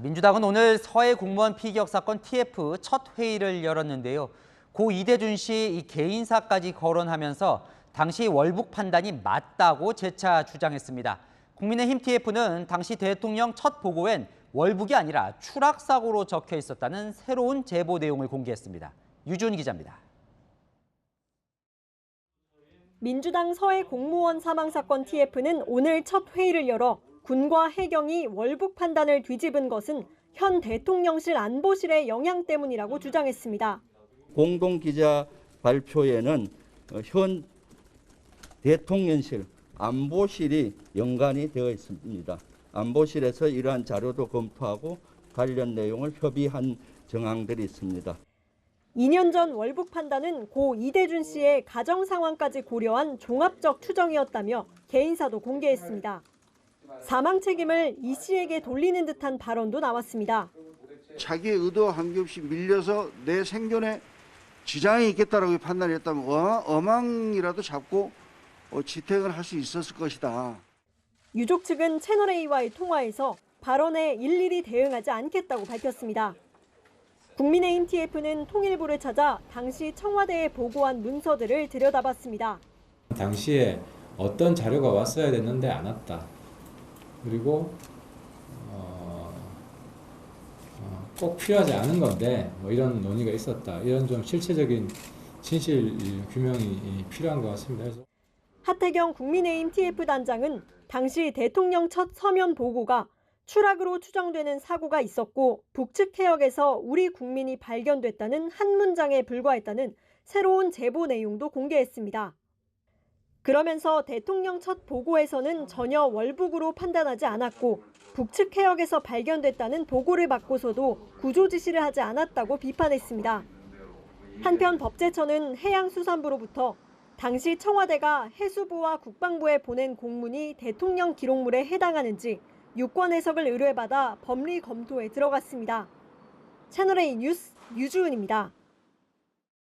민주당은 오늘 서해 공무원 피격 사건 TF 첫 회의를 열었는데요. 고 이대준 씨 이 개인사까지 거론하면서 당시 월북 판단이 맞다고 재차 주장했습니다. 국민의힘 TF는 당시 대통령 첫 보고엔 월북이 아니라 추락사고로 적혀 있었다는 새로운 제보 내용을 공개했습니다. 유준 기자입니다. 민주당 서해 공무원 사망 사건 TF는 오늘 첫 회의를 열어 군과 해경이 월북 판단을 뒤집은 것은 현 대통령실 안보실의 영향 때문이라고 주장했습니다. 공동기자 발표에는 현 대통령실 안보실이 연관이 되어 있습니다. 안보실에서 이러한 자료도 검토하고 관련 내용을 협의한 정황들이 있습니다. 2년 전 월북 판단은 고 이대준 씨의 가정 상황까지 고려한 종합적 추정이었다며 개인사도 공개했습니다. 사망 책임을 이 씨에게 돌리는 듯한 발언도 나왔습니다. 자기의 의도와 관계없이 밀려서 내 생존에 지장이 있겠다라고 판단했다면 어망이라도 잡고 지탱을 할 수 있었을 것이다. 유족 측은 채널A와의 통화에서 발언에 일일이 대응하지 않겠다고 밝혔습니다. 국민의힘 TF는 통일부를 찾아 당시 청와대에 보고한 문서들을 들여다봤습니다. 당시에 어떤 자료가 왔어야 됐는데 안 왔다. 그리고 꼭 필요하지 않은 건데 뭐 이런 논의가 있었다. 이런 좀 실체적인 진실 규명이 필요한 것 같습니다. 그래서 하태경 국민의힘 TF 단장은 당시 대통령 첫 서면 보고가 추락으로 추정되는 사고가 있었고 북측 해역에서 우리 국민이 발견됐다는 한 문장에 불과했다는 새로운 제보 내용도 공개했습니다. 그러면서 대통령 첫 보고에서는 전혀 월북으로 판단하지 않았고 북측 해역에서 발견됐다는 보고를 받고서도 구조 지시를 하지 않았다고 비판했습니다. 한편 법제처는 해양수산부로부터 당시 청와대가 해수부와 국방부에 보낸 공문이 대통령 기록물에 해당하는지 유권 해석을 의뢰받아 법리 검토에 들어갔습니다. 채널A 뉴스 유주은입니다.